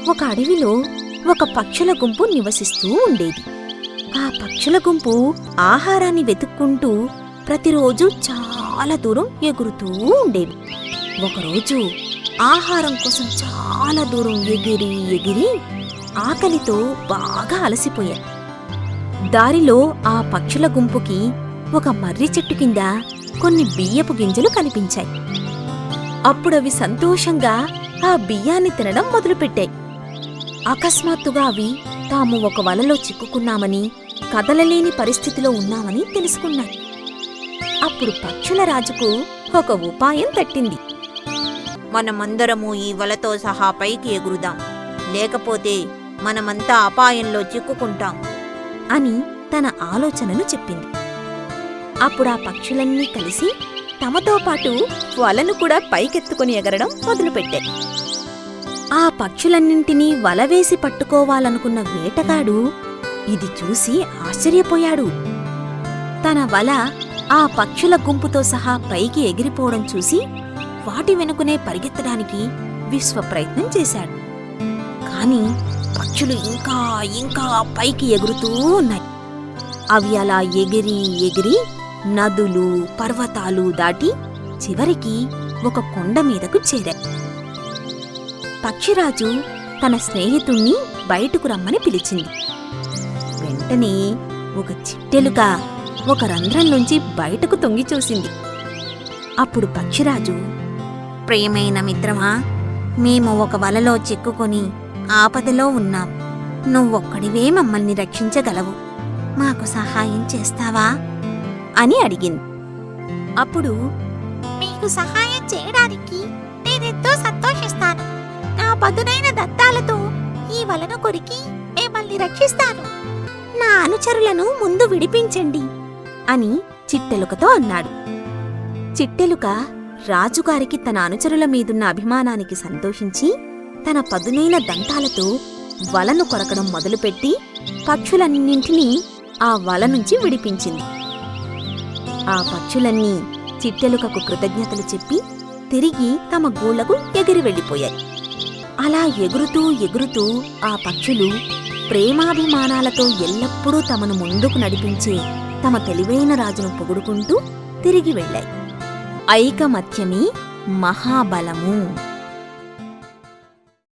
ఒక అడవిలో ఒక పక్షుల గుంపు నివసిస్తూ ఉండేది. ఆ పక్షుల గుంపు ఆహారాన్ని వెతుక్కుంటూ ప్రతిరోజు చాలా దూరం ఎగురుతూ ఉండేవి. ఒకరోజు ఆహారం కోసం చాలా దూరం ఎగిరి ఎగిరి ఆకలితో బాగా అలసిపోయాయి. దారిలో ఆ పక్షుల గుంపుకి ఒక మర్రి చెట్టు కింద కొన్ని బియ్యపు గింజలు కనిపించాయి. అప్పుడవి సంతోషంగా ఆ బియ్యాన్ని తినడం మొదలుపెట్టాయి. అకస్మాత్తుగా అవి తాము ఒక వలలో చిక్కుకున్నామని, కదలలేని పరిస్థితిలో ఉన్నామని తెలుసుకున్నాయి. అప్పుడు పక్షుల రాజుకు ఒక ఉపాయం తట్టింది. మనమందరము ఈ వలతో సహా పైకి ఎగురుదాం, లేకపోతే మనమంతా అపాయంలో చిక్కుకుంటాం అని తన ఆలోచనను చెప్పింది. అప్పుడా పక్షులన్నీ కలిసి తమతో పాటు వలను కూడా పైకెత్తుకుని ఎగరడం మొదలుపెట్టాయి. ఆ పక్షులన్నింటినీ వలవేసి పట్టుకోవాలనుకున్న వేటగాడు ఇది చూసి ఆశ్చర్యపోయాడు. తన వల ఆ పక్షుల గుంపుతో సహా పైకి ఎగిరిపోవడం చూసి వాటి వెనుకనే పరిగెత్తడానికి విశ్వప్రయత్నం చేశాడు. కాని పక్షులు ఇంకా ఇంకా పైకి ఎగురుతూ ఉన్నాయి. అవి అలా ఎగిరి ఎగిరి నదులు, పర్వతాలు దాటి చివరికి ఒక కొండ మీదకు చేరాయి. పక్షిరాజు తన స్నేహితుణ్ణి బయటకు రమ్మని పిలిచింది. వెంటనే ఒక చిట్టెలుక ఒక రంధ్రంలోంచి బయటకు తొంగి చూసింది. అప్పుడు పక్షిరాజు, ప్రియమైన మిత్రమా, మేము ఒక వలలో చిక్కుకొని ఆపదలో ఉన్నాం. నువ్వొక్కడివే మమ్మల్ని రక్షించగలవు. మాకు సహాయం చేస్తావా అని అడిగింది. అప్పుడు, మీకు సహాయం చేయడానికి నేనెంతో సంతోషిస్తాను. నా పదునైన దంతాలతో ఈ వలను కొరికి మిమ్మల్ని రక్షిస్తాను. నా అనుచరులను ముందు విడిపించండి అని చిట్టెలుకతో అన్నాడు. చిట్టెలుక రాజుగారికి తన అనుచరుల మీదున్న అభిమానానికి సంతోషించి తన పదునైన దంతాలతో వలను కొరకడం మొదలుపెట్టి పక్షులన్నింటినీ ఆ వల నుంచి విడిపించింది. ఆ పక్షులన్నీ చిట్టెలుకకు కృతజ్ఞతలు చెప్పి తిరిగి తమ గూళ్లకు ఎగిరి వెళ్ళిపోయాయి. అలా ఎగురుతూ ఎగురుతూ ఆ పక్షులు ప్రేమాభిమానాలతో ఎల్లప్పుడూ తమను ముందుకు నడిపించే తమ తెలివైన రాజును పొగుడుకుంటూ తిరిగి వెళ్ళాయి. ఐకమత్యమే మహాబలము.